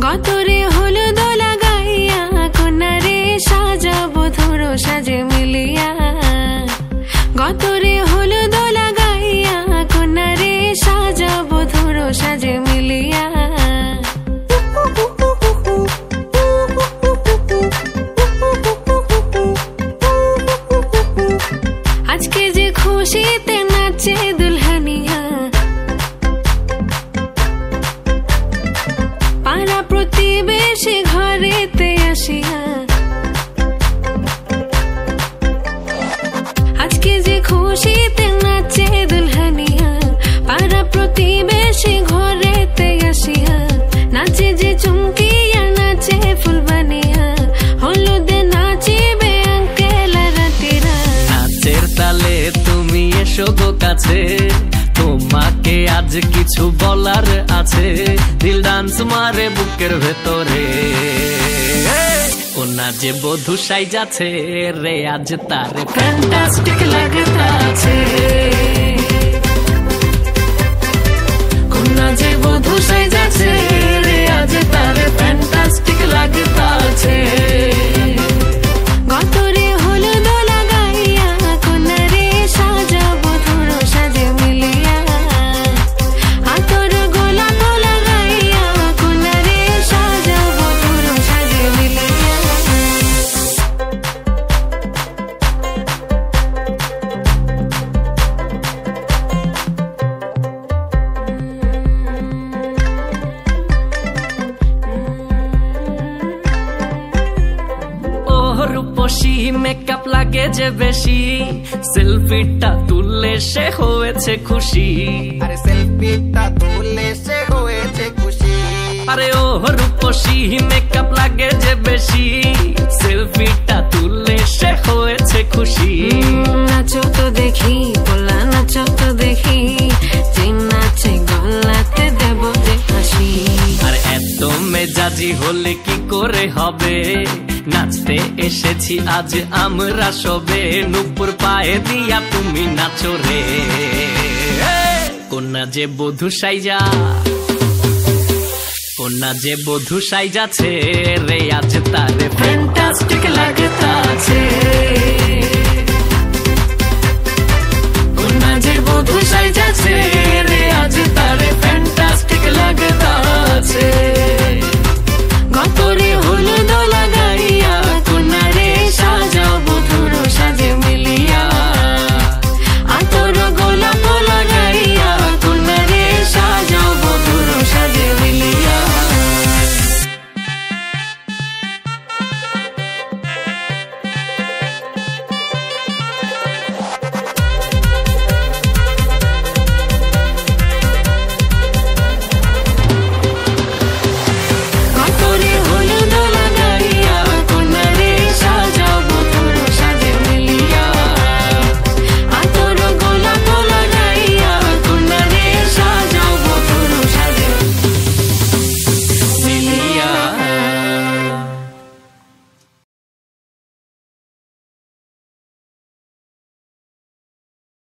গতরে হলুদ লাগাইয়া কন্যারে সাজাবো ধরো সাজে মিলিয়া। গতরে হলুদ লাগাইয়া কন্যারে সাজাবো ধরো সাজে মিলিয়া। আজকে যে খুশিতে নাচে দুলহানিয়া, পাড়া প্রতিবেশী ঘরেতে আসিয়া। আজকে যে খুশিতে নাচে দুলহানিয়া, পাড়া প্রতিবেশী ঘরেতে আসিয়া। নাচে যে চুমকিয়া নাচে ফুলবানিয়া, হলুদে নাচিবে আঙ্কেল রাতিরা। নাচের তালে তুমি এসো গো কাছে, তোমাকে আজ কিছু বলার আছে। দিল ডান্স মারে বুকের ভেতরে, কোনা যে বধূ সাইজাছে রে আজ তারে ফ্যান্টাস্টিক লাগতাছে। কোনা যে বধূ সাইজাছে রে আজ তারে ফ্যান্টাস্টিক লাগতাছে। গতরে হলুদ লাগাইয়া কন্যারে সাজাবো ধরো সাজে মিলিয়া। আতর গোলাপ লাগাইয়া কন্যারে সাজাবো ধরো সাজে মিলিয়া। রূপসী মেকআপ লাগে যে বেশি, সেলফিটা তুললে সে হয়েছে খুশি। আরে সেলফিটা তুললে সে হয়েছে খুশি। আরে ও রূপসী মেকআপ লাগে যে বেশি, সেলফিটা তুললে সে হয়েছে খুশি। নাচো তো দেখি পোলা নাচো তো দেখি, যে নাচে গলাতে দেব যে হাসি। আর এত মেজাজি হলে কি করে হবে, নাচতে এসেছি আজ আমরা সবে। নুপুর পায়ে দিয়া তুমি নাচো রে, কোনা যে বধূ সাইজা, কোনা যে বধূ সাইজাছে রে আজ তারে ফ্যান্টাস্টিক লাগতাছে।